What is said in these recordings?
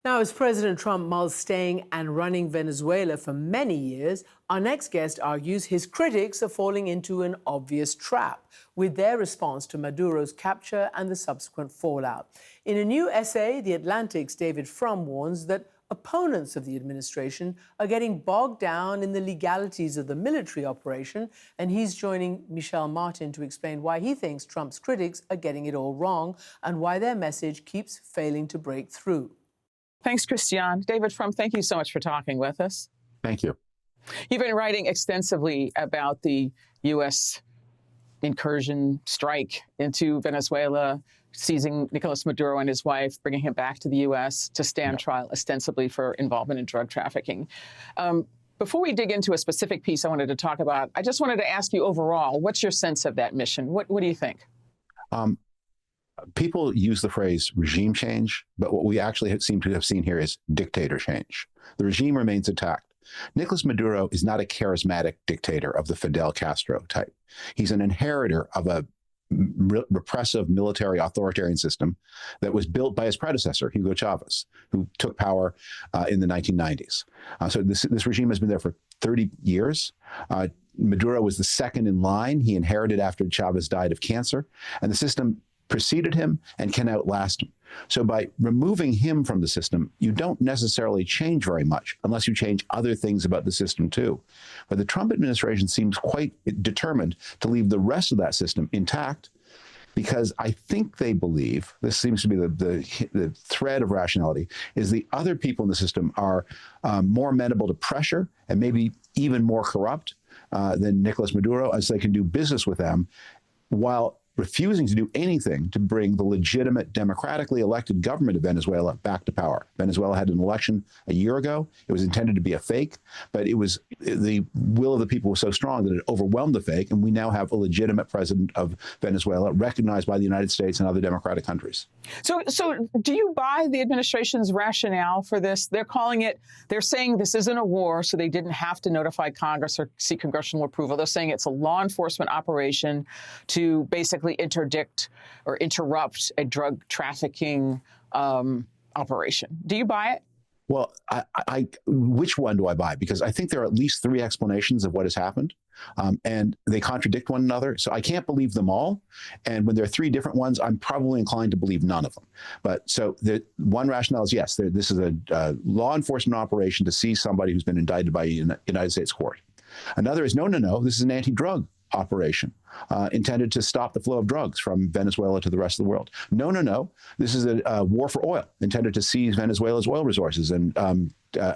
Now, as President Trump mulls staying and running Venezuela for many years, our next guest argues his critics are falling into an obvious trap with their response to Maduro's capture and the subsequent fallout. In a new essay, The Atlantic's David Frum warns that opponents of the administration are getting bogged down in the legalities of the military operation, and he's joining Michelle Martin to explain why he thinks Trump's critics are getting it all wrong and why their message keeps failing to break through. Thanks, Christiane. David Frum, thank you so much for talking with us. Thank you. You've been writing extensively about the U.S. incursion strike into Venezuela, seizing Nicolas Maduro and his wife, bringing him back to the U.S. to stand trial ostensibly for involvement in drug trafficking. Before we dig into a specific piece I wanted to talk about, I just wanted to ask you overall, what's your sense of that mission? What do you think? People use the phrase regime change, but what we actually seem to have seen here is dictator change. The regime remains intact. Nicolas Maduro is not a charismatic dictator of the Fidel Castro type. He's an inheritor of a repressive military authoritarian system that was built by his predecessor, Hugo Chavez, who took power in the 1990s. So this regime has been there for 30 years. Maduro was the second in line. He inherited after Chavez died of cancer, and the system preceded him and can outlast him. So by removing him from the system, you don't necessarily change very much unless you change other things about the system too. But the Trump administration seems quite determined to leave the rest of that system intact because I think they believe, this seems to be the thread of rationality, is the other people in the system are more amenable to pressure and maybe even more corrupt than Nicolas Maduro, as they can do business with them while refusing to do anything to bring the legitimate, democratically elected government of Venezuela back to power. Venezuela had an election a year ago. It was intended to be a fake, but it was the will of the people was so strong that it overwhelmed the fake, and we now have a legitimate president of Venezuela recognized by the United States and other democratic countries. So do you buy the administration's rationale for this? They're saying this isn't a war, so they didn't have to notify Congress or seek congressional approval. They're saying it's a law enforcement operation to basically interdict or interrupt a drug trafficking operation. Do you buy it? Well, which one do I buy? Because I think there are at least three explanations of what has happened, and they contradict one another. So I can't believe them all. And when there are three different ones, I'm probably inclined to believe none of them. But so the one rationale is, yes, this is a law enforcement operation to seize somebody who's been indicted by a United States court. Another is, no, this is an anti-drug operation intended to stop the flow of drugs from Venezuela to the rest of the world. No. This is a war for oil intended to seize Venezuela's oil resources and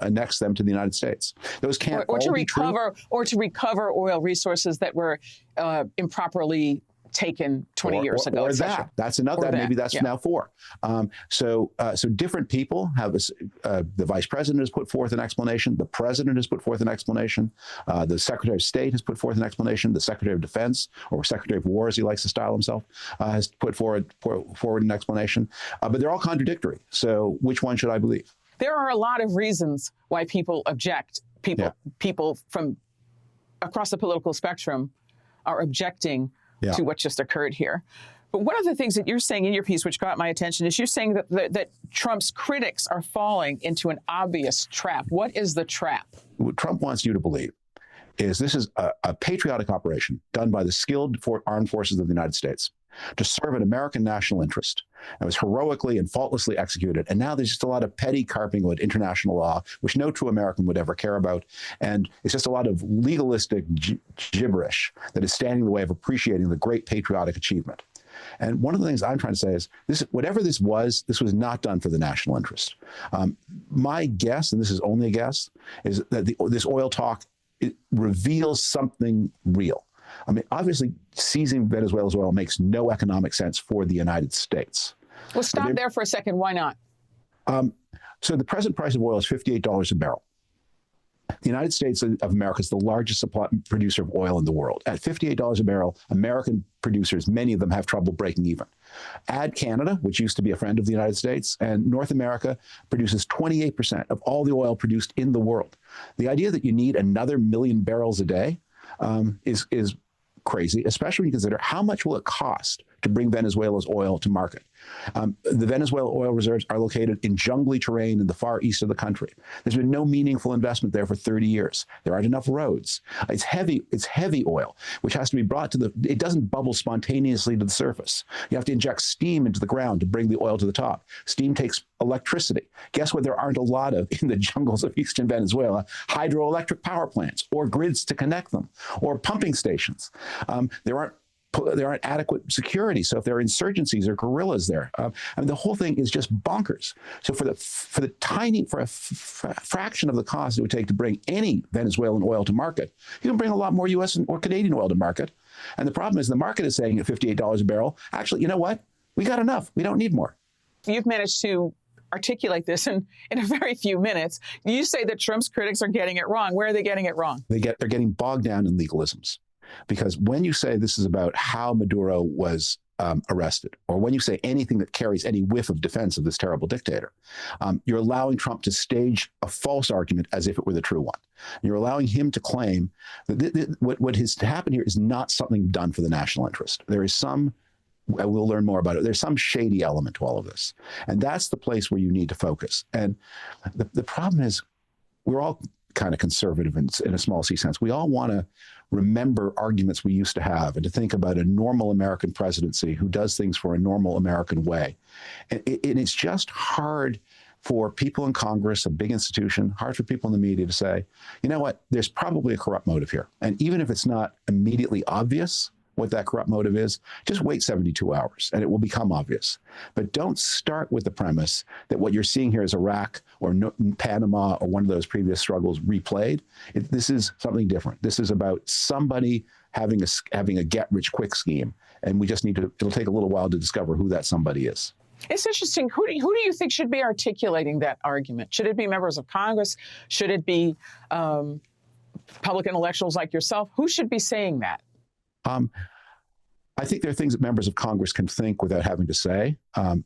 annex them to the United States. Those can't or to all be true. Or to recover oil resources that were improperly taken 20 years ago. Or that. That's another. Maybe that's now four. So different people have the vice president has put forth an explanation. The president has put forth an explanation. The secretary of state has put forth an explanation. The secretary of defense, or secretary of war, as he likes to style himself, has put forward an explanation. But they're all contradictory. So which one should I believe? There are a lot of reasons why people object. People from across the political spectrum are objecting to what just occurred here. But one of the things that you're saying in your piece, which got my attention, is you're saying that Trump's critics are falling into an obvious trap. What is the trap? What Trump wants you to believe is this is a patriotic operation done by the skilled armed forces of the United States to serve an American national interest. It was heroically and faultlessly executed. And now there's just a lot of petty carping with international law, which no true American would ever care about. And it's just a lot of legalistic gibberish that is standing in the way of appreciating the great patriotic achievement. And one of the things I'm trying to say is whatever this was not done for the national interest. My guess, and this is only a guess, is that this oil talk reveals something real. I mean, obviously, seizing Venezuela's oil makes no economic sense for the United States. Well, stop there for a second. Why not? So the present price of oil is $58 a barrel. The United States of America is the largest producer of oil in the world. At $58 a barrel, American producers, many of them have trouble breaking even. Add Canada, which used to be a friend of the United States, and North America produces 28% of all the oil produced in the world. The idea that you need another 1 million barrels a day is crazy, especially when you consider how much will it cost to bring Venezuela's oil to market. The Venezuela oil reserves are located in jungly terrain in the far east of the country. There's been no meaningful investment there for 30 years. There aren't enough roads. It's heavy oil, which has to be brought to it doesn't bubble spontaneously to the surface. You have to inject steam into the ground to bring the oil to the top. Steam takes electricity. Guess what there aren't a lot of in the jungles of eastern Venezuela? Hydroelectric power plants or grids to connect them or pumping stations. There aren't adequate security. So if there are insurgencies or guerrillas there, the whole thing is just bonkers. So for a fraction of the cost it would take to bring any Venezuelan oil to market, you can bring a lot more U.S. or Canadian oil to market. And the problem is the market is saying at $58 a barrel, actually, you know what? We got enough. We don't need more. You've managed to articulate this in a very few minutes. You say that Trump's critics are getting it wrong. Where are they getting it wrong? They're getting bogged down in legalisms. Because when you say this is about how Maduro was arrested, or when you say anything that carries any whiff of defense of this terrible dictator, you're allowing Trump to stage a false argument as if it were the true one. You're allowing him to claim that what has happened here is not something done for the national interest. There is some, we'll learn more about it, there's some shady element to all of this. And that's the place where you need to focus. And the problem is we're all kind of conservative in a small c sense. We all want to remember arguments we used to have and to think about a normal American presidency who does things for a normal American way. And it's just hard for people in Congress, a big institution, hard for people in the media to say, you know what, there's probably a corrupt motive here. And even if it's not immediately obvious what that corrupt motive is, just wait 72 hours and it will become obvious. But don't start with the premise that what you're seeing here is Iraq or Panama or one of those previous struggles replayed. This is something different. This is about somebody having a get-rich-quick scheme. And we just it'll take a little while to discover who that somebody is. It's interesting. Who do you think should be articulating that argument? Should it be members of Congress? Should it be public intellectuals like yourself? Who should be saying that? I think there are things that members of Congress can think without having to say.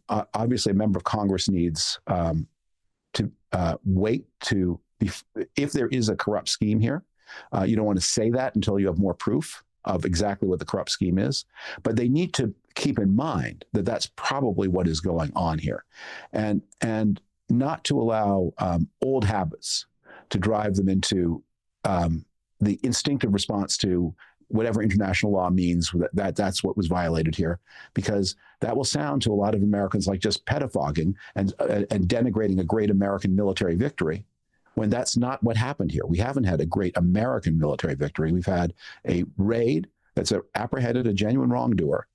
Obviously, a member of Congress needs to wait to, if there is a corrupt scheme here, you don't want to say that until you have more proof of exactly what the corrupt scheme is. But they need to keep in mind that that's probably what is going on here, and not to allow old habits to drive them into the instinctive response to whatever international law means, that's what was violated here, because that will sound to a lot of Americans like just pettifogging and denigrating a great American military victory, when that's not what happened here. We haven't had a great American military victory. We've had a raid that's apprehended a genuine wrongdoer,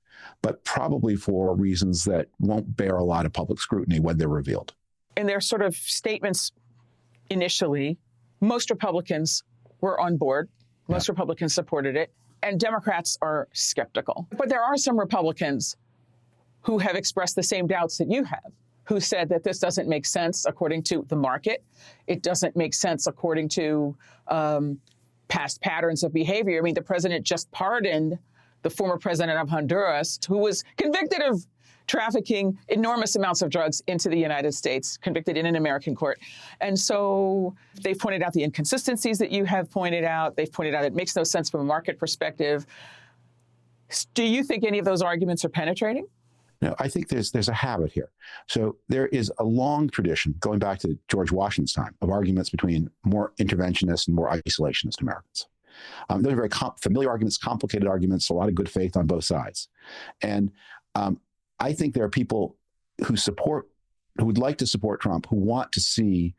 but probably for reasons that won't bear a lot of public scrutiny when they're revealed. In their sort of statements initially, most Republicans were on board. Most Republicans supported it, and Democrats are skeptical. But there are some Republicans who have expressed the same doubts that you have, who said that this doesn't make sense according to the market. It doesn't make sense according to past patterns of behavior. I mean, the president just pardoned the former president of Honduras, who was convicted of trafficking enormous amounts of drugs into the United States, convicted in an American court. And so they've pointed out the inconsistencies that you have pointed out. They've pointed out it makes no sense from a market perspective. Do you think any of those arguments are penetrating? No, I think there's a habit here. So there is a long tradition, going back to George Washington's time, of arguments between more interventionist and more isolationist Americans. Those are very familiar arguments, complicated arguments, a lot of good faith on both sides. And I think there are people who would like to support Trump, who want to see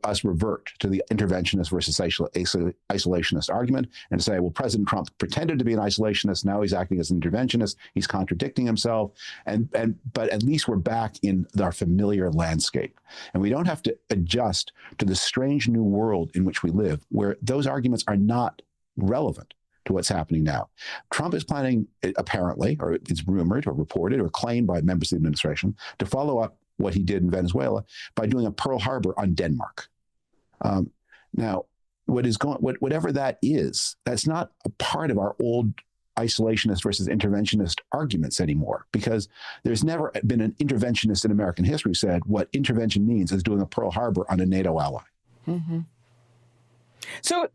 us revert to the interventionist versus isolationist argument and to say, well, President Trump pretended to be an isolationist. Now he's acting as an interventionist. He's contradicting himself. But at least we're back in our familiar landscape. And we don't have to adjust to the strange new world in which we live, where those arguments are not relevant to what's happening now. Trump is planning, apparently, or it's rumored or reported or claimed by members of the administration, to follow up what he did in Venezuela by doing a Pearl Harbor on Denmark. Now, whatever that is, that's not a part of our old isolationist versus interventionist arguments anymore, because there's never been an interventionist in American history who said what intervention means is doing a Pearl Harbor on a NATO ally. Mm-hmm. So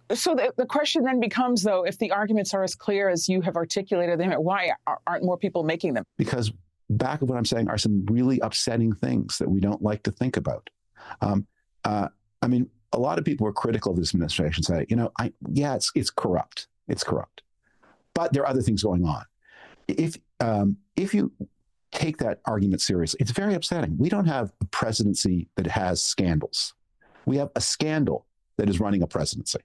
the question then becomes, though, if the arguments are as clear as you have articulated them, why aren't more people making them? Because back of what I'm saying are some really upsetting things that we don't like to think about. I mean, a lot of people who are critical of this administration say, it's corrupt. It's corrupt. But there are other things going on. If you take that argument seriously, it's very upsetting. We don't have a presidency that has scandals. We have a scandal that is running a presidency.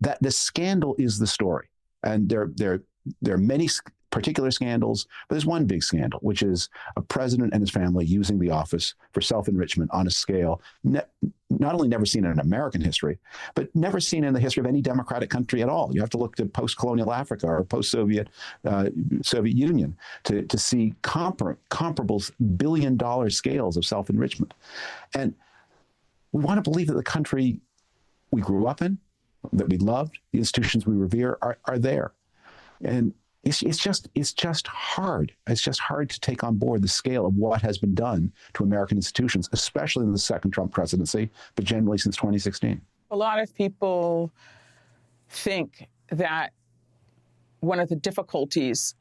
That the scandal is the story. And there are many particular scandals, but there's one big scandal, which is a president and his family using the office for self-enrichment on a scale not only never seen in American history, but never seen in the history of any democratic country at all. You have to look to post-colonial Africa or post-Soviet Soviet Union to see comparable billion-dollar scales of self-enrichment. And we want to believe that the country we grew up in, that we loved, the institutions we revere are there. And it's just hard. It's just hard to take on board the scale of what has been done to American institutions, especially in the second Trump presidency, but generally since 2016. A lot of people think that one of the difficulties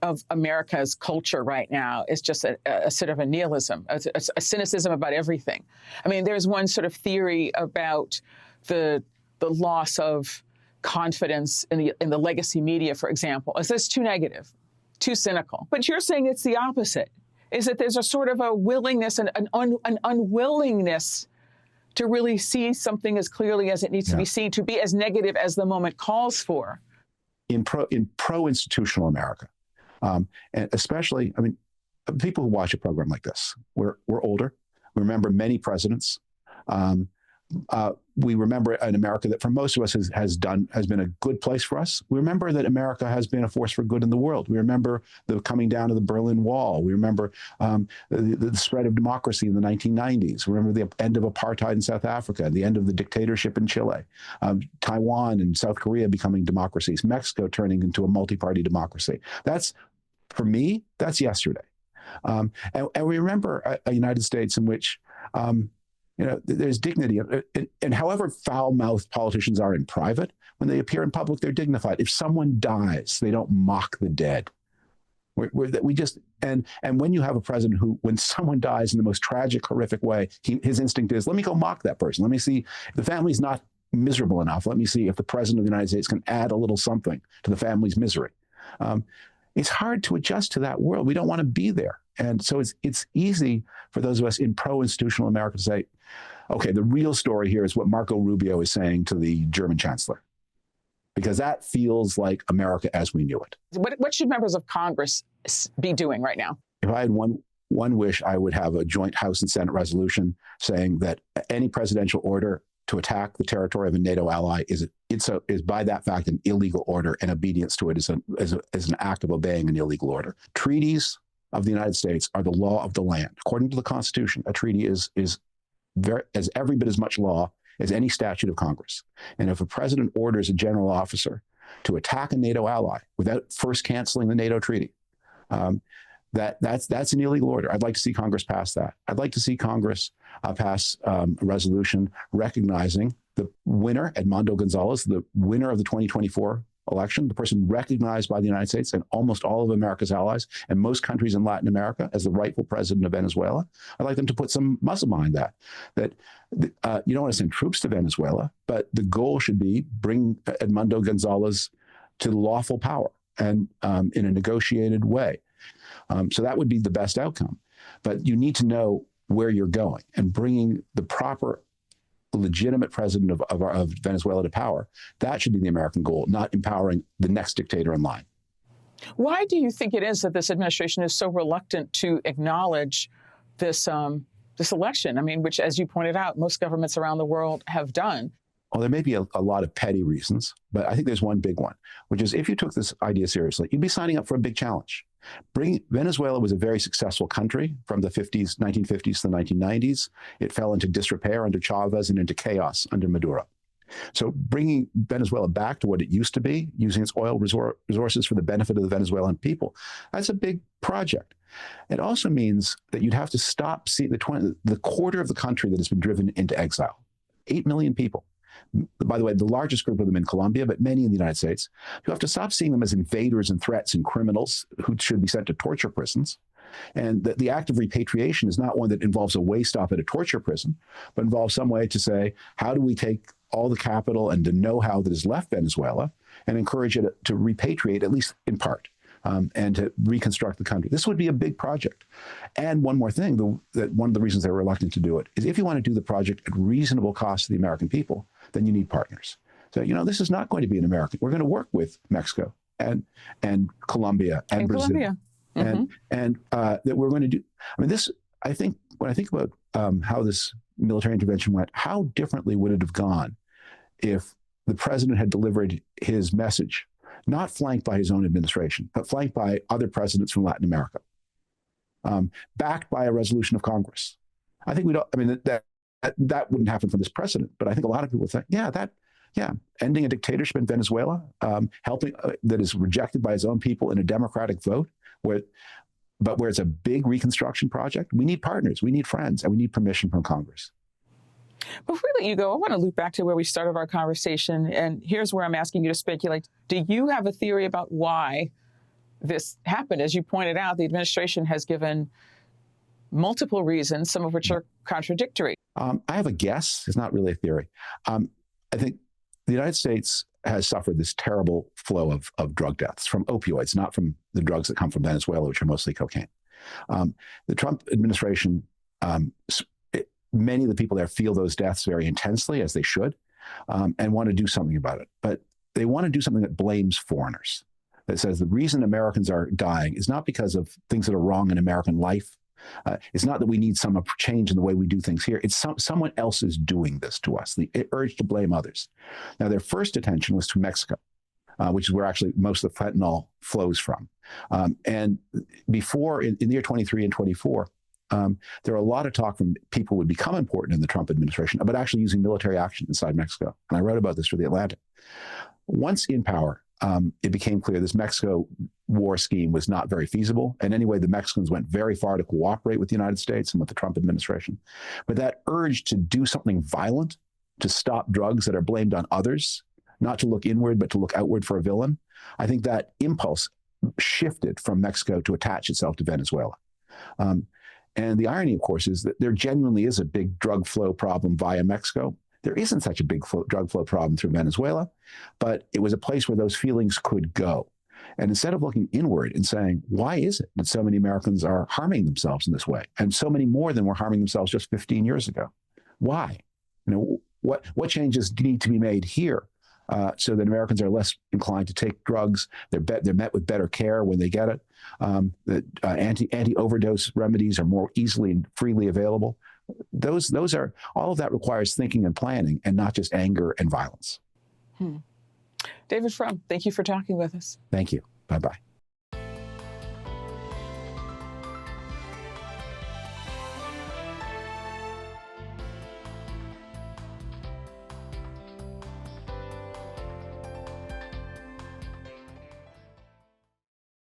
of America's culture right now is just a sort of a nihilism, a cynicism about everything. I mean, there's one sort of theory about the loss of confidence in the legacy media, for example, is this too negative, too cynical? But you're saying it's the opposite, is that there's a sort of a willingness and an unwillingness to really see something as clearly as it needs to be seen, to be as negative as the moment calls for. In pro-institutional America, and especially, I mean, people who watch a program like this, we're older. We remember many presidents. We remember an America that for most of us has been a good place for us. We remember that America has been a force for good in the world. We remember the coming down of the Berlin Wall. We remember the spread of democracy in the 1990s. We remember the end of apartheid in South Africa, the end of the dictatorship in Chile, Taiwan and South Korea becoming democracies, Mexico turning into a multi-party democracy. For me, that's yesterday. And we remember a United States in which there's dignity. And however foul-mouthed politicians are in private, when they appear in public, they're dignified. If someone dies, they don't mock the dead. And when you have a president who, when someone dies in the most tragic, horrific way, his instinct is, let me go mock that person. Let me see if the family's not miserable enough. Let me see if the president of the United States can add a little something to the family's misery. It's hard to adjust to that world. We don't want to be there. And so it's easy for those of us in pro-institutional America to say, okay, the real story here is what Marco Rubio is saying to the German chancellor, because that feels like America as we knew it. What should members of Congress be doing right now? If I had one wish, I would have a joint House and Senate resolution saying that any presidential order to attack the territory of a NATO ally is by that fact an illegal order, and obedience to it is an act of obeying an illegal order. Treaties of the United States are the law of the land. According to the Constitution, a treaty is every bit as much law as any statute of Congress. And if a president orders a general officer to attack a NATO ally without first canceling the NATO treaty, that's an illegal order. I'd like to see Congress pass that. I'd like to see Congress pass a resolution recognizing the winner, Edmundo Gonzalez, the winner of the 2024 election, the person recognized by the United States and almost all of America's allies and most countries in Latin America as the rightful president of Venezuela. I'd like them to put some muscle behind that you don't want to send troops to Venezuela, but the goal should be bring Edmundo Gonzalez to lawful power and in a negotiated way. So that would be the best outcome. But you need to know where you're going, and bringing the proper legitimate president of Venezuela to power. That should be the American goal, not empowering the next dictator in line. Why do you think it is that this administration is so reluctant to acknowledge this election? I mean, which, as you pointed out, most governments around the world have done. Well, there may be a lot of petty reasons, but I think there's one big one, which is if you took this idea seriously, you'd be signing up for a big challenge. Venezuela was a very successful country from the 1950s to the 1990s. It fell into disrepair under Chavez and into chaos under Maduro. So bringing Venezuela back to what it used to be, using its oil resources for the benefit of the Venezuelan people, that's a big project. It also means that you'd have to stop seeing the quarter of the country that has been driven into exile, 8 million people. by the way, the largest group of them in Colombia, but many in the United States. You have to stop seeing them as invaders and threats and criminals who should be sent to torture prisons. And the act of repatriation is not one that involves a way stop at a torture prison, but involves some way to say, how do we take all the capital and the know-how that has left Venezuela and encourage it to repatriate, at least in part, and to reconstruct the country. This would be a big project. And one more thing, that one of the reasons they're reluctant to do it is if you want to do the project at reasonable cost to the American people, then you need partners. So, this is not going to be an American. We're going to work with Mexico and Colombia and Brazil. Colombia. And that we're going to do. I mean, I think when I think about how this military intervention went, how differently would it have gone if the president had delivered his message, not flanked by his own administration, but flanked by other presidents from Latin America, backed by a resolution of Congress? I think that wouldn't happen for this president, but I think a lot of people think, ending a dictatorship in Venezuela, helping that is rejected by his own people in a democratic vote, where it's a big reconstruction project. We need partners, we need friends, and we need permission from Congress. Before we let you go, I want to loop back to where we started our conversation, and here's where I'm asking you to speculate. Do you have a theory about why this happened? As you pointed out, the administration has given multiple reasons, some of which are contradictory. I have a guess. It's not really a theory. I think the United States has suffered this terrible flow of drug deaths from opioids, not from the drugs that come from Venezuela, which are mostly cocaine. The Trump administration, many of the people there feel those deaths very intensely, as they should, and want to do something about it. But they want to do something that blames foreigners, that says the reason Americans are dying is not because of things that are wrong in American life. It's not that we need some change in the way we do things here. It's someone else is doing this to us, the urge to blame others. Now, their first attention was to Mexico, which is where actually most of the fentanyl flows from. And before, in the year 23 and 24, there were a lot of talk from people who would become important in the Trump administration about actually using military action inside Mexico. And I wrote about this for The Atlantic. Once in power, it became clear this Mexico war scheme was not very feasible. And anyway, the Mexicans went very far to cooperate with the United States and with the Trump administration. But that urge to do something violent, to stop drugs that are blamed on others, not to look inward, but to look outward for a villain, I think that impulse shifted from Mexico to attach itself to Venezuela. And the irony, of course, is that there genuinely is a big drug flow problem via Mexico. There isn't such a big drug flow problem through Venezuela, but it was a place where those feelings could go. And instead of looking inward and saying, why is it that so many Americans are harming themselves in this way? And so many more than were harming themselves just 15 years ago. Why? What changes need to be made here so that Americans are less inclined to take drugs? They're met with better care when they get it. That anti-overdose remedies are more easily and freely available. Those are, all of that requires thinking and planning, and not just anger and violence. David Frum, thank you for talking with us. Thank you. Bye-bye.